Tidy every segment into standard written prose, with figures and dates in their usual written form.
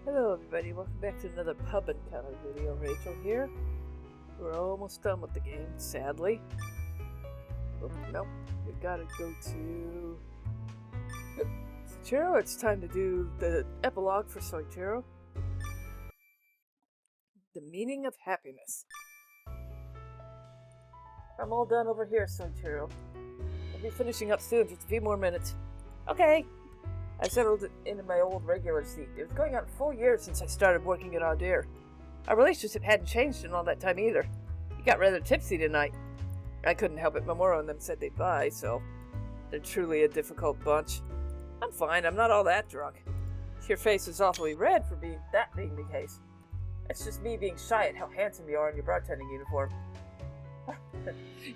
Hello everybody, welcome back to another pub encounter video. Rachel here. We're almost done with the game, sadly. Oh, nope, we gotta go to Soichiro. It's time to do the epilogue for Soichiro. The meaning of happiness. I'm all done over here, Soichiro. I'll be finishing up soon, just a few more minutes. Okay. I settled into my old regular seat. It was going on a full year since I started working at Audir. Our relationship hadn't changed in all that time either. He got rather tipsy tonight. I couldn't help it. Mamoru and them said they'd buy, so they're truly a difficult bunch. I'm fine. I'm not all that drunk. Your face is awfully red for that being the case. It's just me being shy at how handsome you are in your bartending uniform.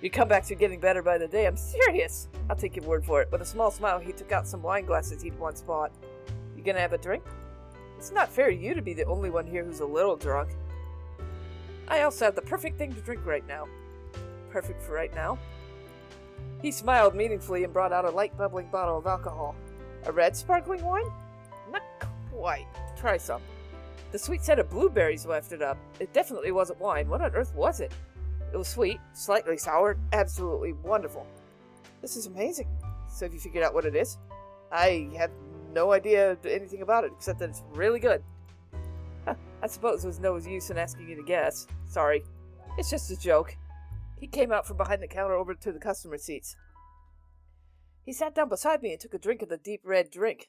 You come back to getting better by the day. I'm serious. I'll take your word for it. With a small smile, he took out some wine glasses he'd once bought. You gonna have a drink? It's not fair to you to be the only one here who's a little drunk. I also have the perfect thing to drink right now. Perfect for right now? He smiled meaningfully and brought out a light bubbling bottle of alcohol. A red sparkling wine? Not quite. Try some. The sweet scent of blueberries wafted up. It definitely wasn't wine. What on earth was it? It was sweet, slightly sour, absolutely wonderful. This is amazing. So have you figured out what it is? I have no idea anything about it, except that it's really good. I suppose there's no use in asking you to guess. Sorry. It's just a joke. He came out from behind the counter over to the customer seats. He sat down beside me and took a drink of the deep red drink.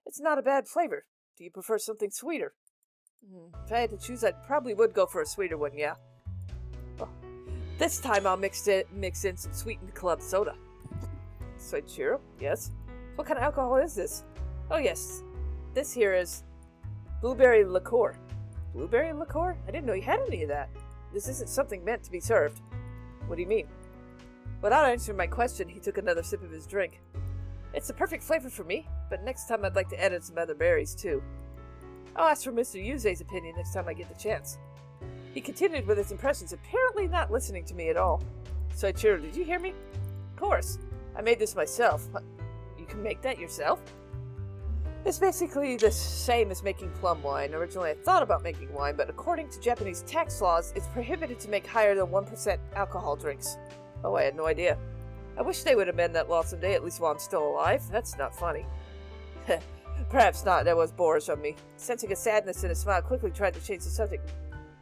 It's not a bad flavor. Do you prefer something sweeter? If I had to choose, I probably would go for a sweeter one, yeah. Well, this time I'll mix in some sweetened club soda. Soichiro? Yes? What kind of alcohol is this? Oh yes, this here is blueberry liqueur. Blueberry liqueur? I didn't know you had any of that. This isn't something meant to be served. What do you mean? Without answering my question, he took another sip of his drink. It's the perfect flavor for me, but next time I'd like to add in some other berries too. I'll ask for Mr. Yuze's opinion next time I get the chance. He continued with his impressions, apparently not listening to me at all. Soichiro, did you hear me? Of course. I made this myself. You can make that yourself? It's basically the same as making plum wine. Originally I thought about making wine, but according to Japanese tax laws, it's prohibited to make higher than 1% alcohol drinks. Oh, I had no idea. I wish they would amend that law someday, at least while I'm still alive. That's not funny. Perhaps not. That was boorish of me. Sensing a sadness and a smile, quickly tried to change the subject.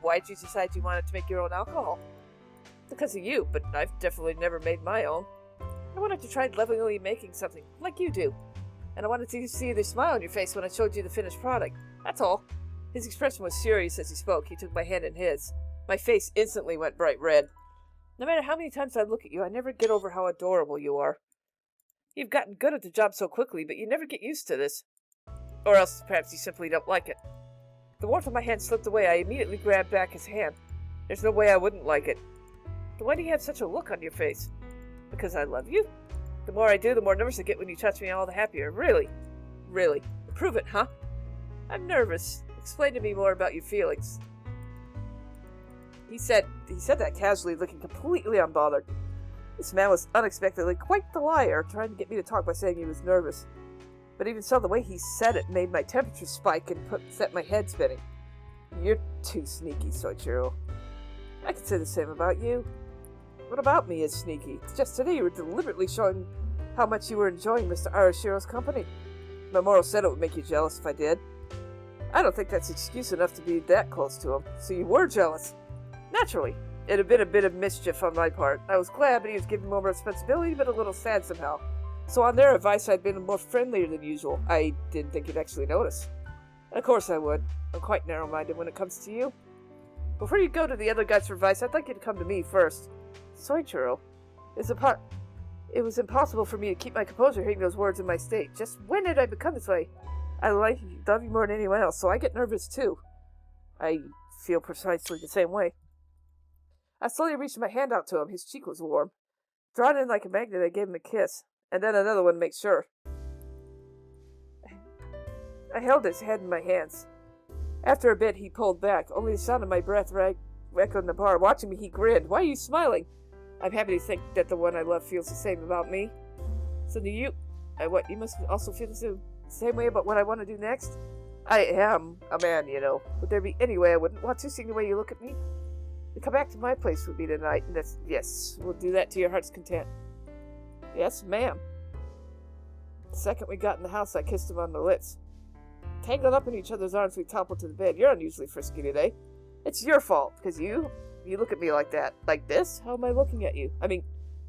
Why did you decide you wanted to make your own alcohol? Because of you, but I've definitely never made my own. I wanted to try lovingly making something, like you do. And I wanted to see the smile on your face when I showed you the finished product. That's all. His expression was serious as he spoke. He took my hand in his. My face instantly went bright red. No matter how many times I look at you, I never get over how adorable you are. You've gotten good at the job so quickly, but you never get used to this. Or else perhaps you simply don't like it. The warmth of my hand slipped away. I immediately grabbed back his hand. There's no way I wouldn't like it. But why do you have such a look on your face? Because I love you? The more I do, the more nervous I get when you touch me, all the happier. Really? Really? Prove it, huh? I'm nervous. Explain to me more about your feelings. He said that casually, looking completely unbothered. This man was unexpectedly quite the liar, trying to get me to talk by saying he was nervous. But even so, the way he said it made my temperature spike and set my head spinning. You're too sneaky, Soichiro. I could say the same about you. What about me is sneaky? Just today you were deliberately showing how much you were enjoying Mr. Arashiro's company. Mamoru said it would make you jealous if I did. I don't think that's excuse enough to be that close to him. So you were jealous. Naturally. It had been a bit of mischief on my part. I was glad, but he was giving more responsibility, but a little sad somehow. So on their advice, I'd been more friendlier than usual. I didn't think you'd actually notice. And of course I would. I'm quite narrow-minded when it comes to you. Before you go to the other guys for advice, I'd like you to come to me first. Soichiro, it was impossible for me to keep my composure hearing those words in my state. Just when did I become this way? I love you more than anyone else, so I get nervous too. I feel precisely the same way. I slowly reached my hand out to him. His cheek was warm. Drawn in like a magnet, I gave him a kiss. And then another one to make sure. I held his head in my hands. After a bit, he pulled back. Only the sound of my breath echoed in the bar. Watching me, he grinned. Why are you smiling? I'm happy to think that the one I love feels the same about me. So do you. You must also feel the same way about what I want to do next? I am a man, you know. Would there be any way I wouldn't want to, seeing the way you look at me? You come back to my place with me tonight, and yes, we'll do that to your heart's content. Yes, ma'am. The second we got in the house, I kissed him on the lips. Tangled up in each other's arms, we toppled to the bed. You're unusually frisky today. It's your fault, because you look at me like that. Like this? How am I looking at you? I mean,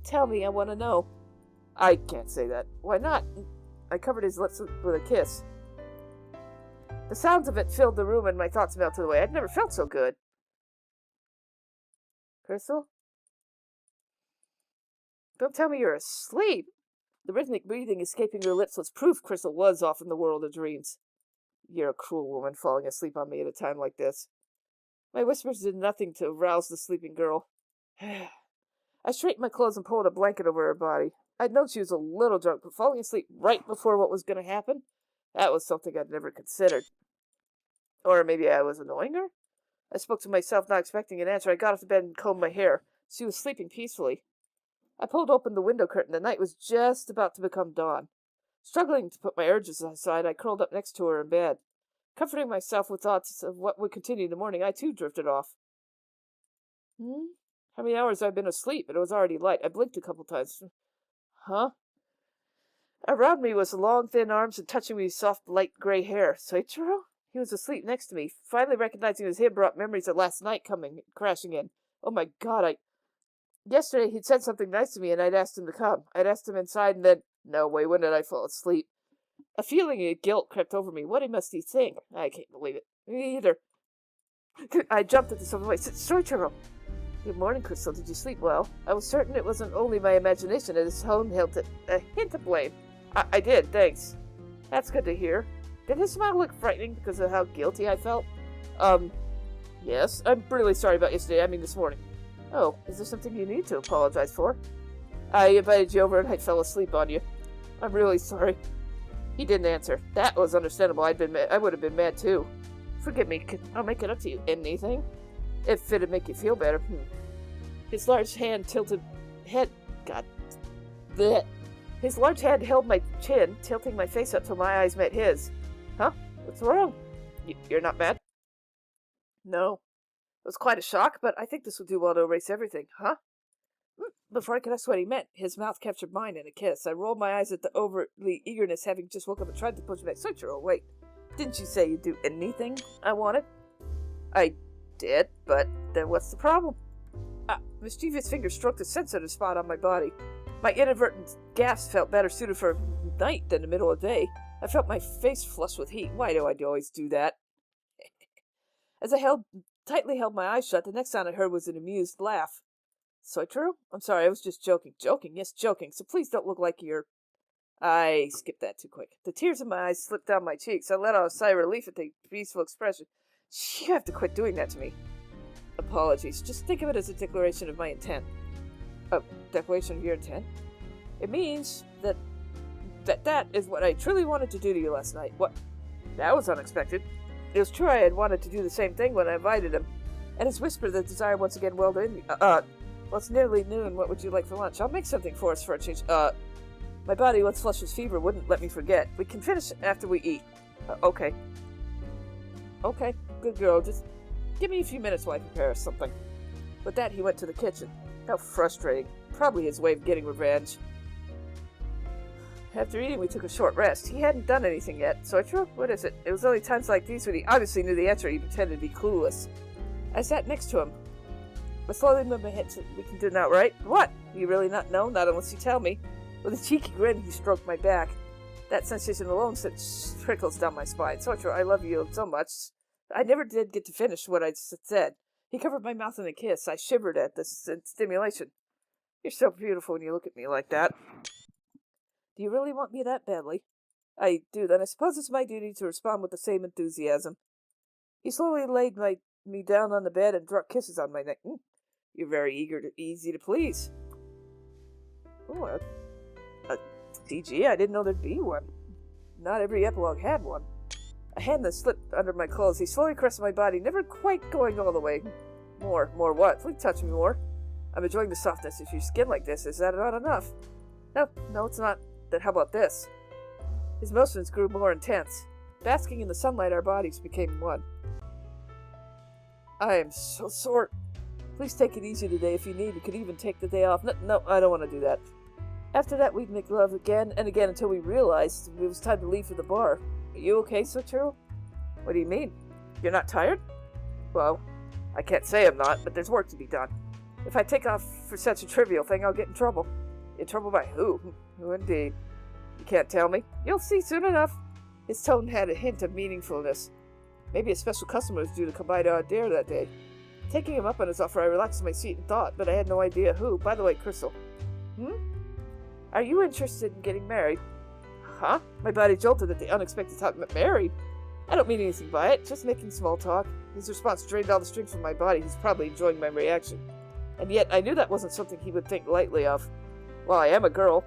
tell me, I want to know. I can't say that. Why not? I covered his lips with a kiss. The sounds of it filled the room and my thoughts melted away. I'd never felt so good. Crystal? Don't tell me you're asleep. The rhythmic breathing escaping her lips was proof Crystal was off in the world of dreams. You're a cruel woman, falling asleep on me at a time like this. My whispers did nothing to rouse the sleeping girl. I straightened my clothes and pulled a blanket over her body. I'd known she was a little drunk, but falling asleep right before what was going to happen? That was something I'd never considered. Or maybe I was annoying her? I spoke to myself, not expecting an answer. I got off the bed and combed my hair. She was sleeping peacefully. I pulled open the window curtain. The night was just about to become dawn. Struggling to put my urges aside, I curled up next to her in bed. Comforting myself with thoughts of what would continue in the morning, I too drifted off. How many hours have I been asleep? It was already light. I blinked a couple times. Huh? Around me was long, thin arms and touching me with soft, light gray hair. Soichiro? He was asleep next to me. Finally recognizing his him brought memories of last night coming, crashing in. Oh my God, Yesterday he'd said something nice to me and I'd asked him to come. I'd asked him inside and then... No way, when did I fall asleep? A feeling of guilt crept over me. What must he think? I can't believe it. Me either. I jumped at the sofa. I said, Soichiro. Good morning, Crystal. Did you sleep well? I was certain it wasn't only my imagination, and his tone held a hint of blame. I did, thanks. That's good to hear. Did his smile look frightening because of how guilty I felt? Yes. I'm really sorry about yesterday. I mean this morning. Oh, is there something you need to apologize for? I invited you over and I fell asleep on you. I'm really sorry. He didn't answer. That was understandable. I would have been mad too. Forgive me. I'll make it up to you. Anything? If it'd make you feel better. His large hand tilted... His large hand held my chin, tilting my face up till my eyes met his. Huh? What's wrong? You're not mad? No. It was quite a shock, but I think this will do well to erase everything. Huh? Before I could ask what he meant, his mouth captured mine in a kiss. I rolled my eyes at the overtly eagerness, having just woke up and tried to push back. Soichiro, wait. Didn't you say you'd do anything I wanted? I did, but then what's the problem? Mischievous fingers stroked a sensitive spot on my body. My inadvertent gasp felt better suited for night than the middle of the day. I felt my face flushed with heat. Why do I always do that? As I tightly held my eyes shut, the next sound I heard was an amused laugh. Soichiro? I'm sorry, I was just joking. Joking? Yes, joking. So please don't look like you're... I skipped that too quick. The tears in my eyes slipped down my cheeks. I let out a sigh of relief at the peaceful expression. You have to quit doing that to me. Apologies. Just think of it as a declaration of my intent. A declaration of your intent? It means that is what I truly wanted to do to you last night. What? That was unexpected. It was true I had wanted to do the same thing when I invited him. And his whisper, the desire once again welled in me. Well, it's nearly noon. What would you like for lunch? I'll make something for us for a change. My body, once flushed with fever, wouldn't let me forget. We can finish after we eat. Okay. Okay, good girl. Just give me a few minutes while I prepare us something. With that, he went to the kitchen. How frustrating. Probably his way of getting revenge. After eating, we took a short rest. He hadn't done anything yet. Soichiro, what is it? It was only times like these when he obviously knew the answer. He pretended to be clueless. I sat next to him. I slowly moved my head so we can do it now, right? What? You really not know? Not unless you tell me. With a cheeky grin, he stroked my back. That sensation alone sent trickles down my spine. Soichiro, I love you so much. I never did get to finish what I said. He covered my mouth in a kiss. I shivered at this stimulation. You're so beautiful when you look at me like that. Do you really want me that badly? I do. Then I suppose it's my duty to respond with the same enthusiasm. He slowly laid me down on the bed and dropped kisses on my neck. You're very easy to please. Oh, a DG? I didn't know there'd be one. Not every epilogue had one. A hand that slipped under my clothes. He slowly caressed my body, never quite going all the way. More what? Please touch me more. I'm enjoying the softness of your skin like this. Is that not enough? No, it's not. Then how about this? His motions grew more intense. Basking in the sunlight, our bodies became one. I am so sore. Please take it easy today if you need. You could even take the day off. No, I don't want to do that. After that, we'd make love again and again until we realized it was time to leave for the bar. Are you okay, Soichiro? What do you mean? You're not tired? Well, I can't say I'm not, but there's work to be done. If I take off for such a trivial thing, I'll get in trouble. In trouble by who? Who indeed? You can't tell me. You'll see soon enough. His tone had a hint of meaningfulness. Maybe a special customer was due to come by to our dare that day. Taking him up on his offer, I relaxed in my seat and thought, but I had no idea who. By the way, Crystal. Are you interested in getting married? Huh? My body jolted at the unexpected talk. Married? I don't mean anything by it, just making small talk. His response drained all the strength from my body. He's probably enjoying my reaction. And yet, I knew that wasn't something he would think lightly of. Well, I am a girl.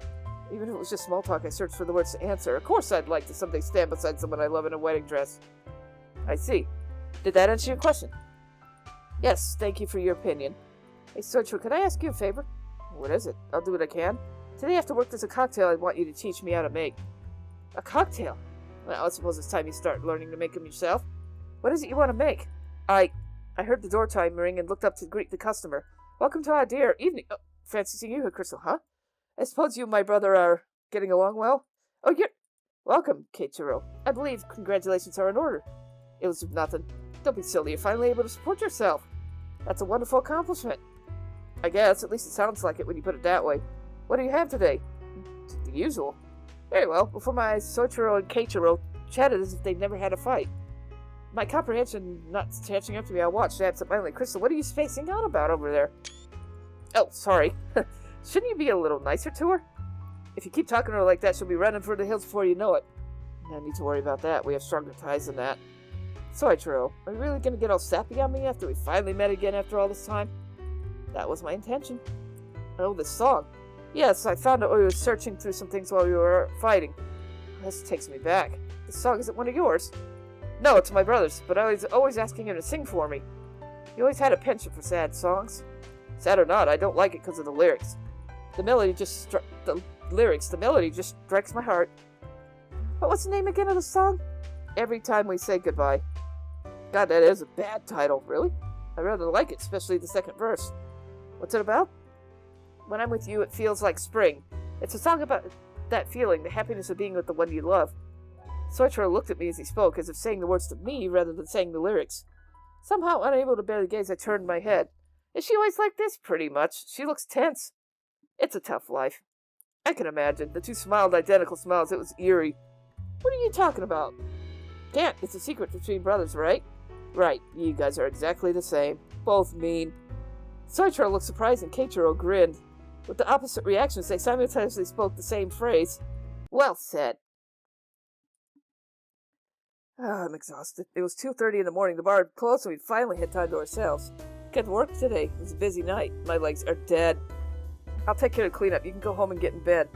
Even if it was just small talk, I searched for the words to answer. Of course I'd like to someday stand beside someone I love in a wedding dress. I see. Did that answer your question? Yes, thank you for your opinion. Hey, Soichiro, could I ask you a favor? What is it? I'll do what I can. Today after work there's a cocktail I want you to teach me how to make. A cocktail? Well, I suppose it's time you start learning to make them yourself. What is it you want to make? I heard the door chime ring and looked up to greet the customer. Welcome to our dear evening. Oh, fancy seeing you here, Crystal, huh? I suppose you and my brother are getting along well? Oh, you're... Welcome, Soichiro. I believe congratulations are in order. It was nothing. Don't be silly. You're finally able to support yourself. That's a wonderful accomplishment. I guess. At least it sounds like it when you put it that way. What do you have today? The usual. Very well. Before my eyes, Soichiro and Soichiro chatted as if they'd never had a fight. My comprehension not catching up to me, I watched absentmindedly. Crystal, what are you spacing out about over there? Oh, sorry. Shouldn't you be a little nicer to her? If you keep talking to her like that, she'll be running for the hills before you know it. No need to worry about that. We have stronger ties than that. Soichiro, are you really going to get all sappy on me after we finally met again after all this time? That was my intention. Oh, this song. Yes, I found it while we were searching through some things while we were fighting. This takes me back. This song isn't one of yours. No, it's my brother's, but I was always asking him to sing for me. He always had a penchant for sad songs. Sad or not, I don't like it because of the lyrics. The melody just strikes my heart. But what's the name again of the song? Every Time We Say Goodbye. God, that is a bad title, really. I rather like it, especially the second verse. What's it about? When I'm with you, it feels like spring. It's a song about that feeling, the happiness of being with the one you love. Soichiro looked at me as he spoke, as if saying the words to me rather than saying the lyrics. Somehow, unable to bear the gaze, I turned my head. Is she always like this? Pretty much. She looks tense. It's a tough life. I can imagine. The two smiled identical smiles. It was eerie. What are you talking about? Can't. It's a secret between brothers, right? Right. You guys are exactly the same. Both mean. Soichiro looked surprised and Soichiro grinned. With the opposite reactions, they simultaneously spoke the same phrase. Well said. I'm exhausted. It was 2:30 in the morning. The bar had closed, so we finally had time to ourselves. Got to work today. It was a busy night. My legs are dead. I'll take care of the cleanup. You can go home and get in bed.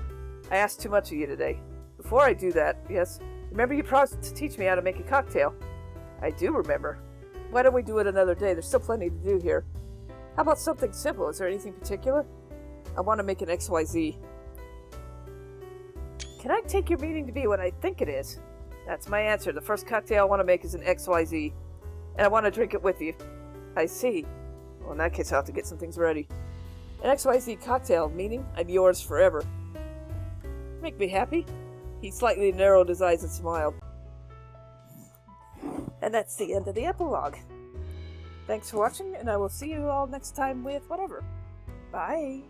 I asked too much of you today. Before I do that, yes, remember you promised to teach me how to make a cocktail. I do remember. Why don't we do it another day? There's still plenty to do here. How about something simple? Is there anything particular? I want to make an XYZ. Can I take your meaning to be what I think it is? That's my answer. The first cocktail I want to make is an XYZ. And I want to drink it with you. I see. Well, in that case, I'll have to get some things ready. An XYZ cocktail, meaning I'm yours forever. Make me happy? He slightly narrowed his eyes and smiled. And that's the end of the epilogue. Thanks for watching, and I will see you all next time with whatever. Bye!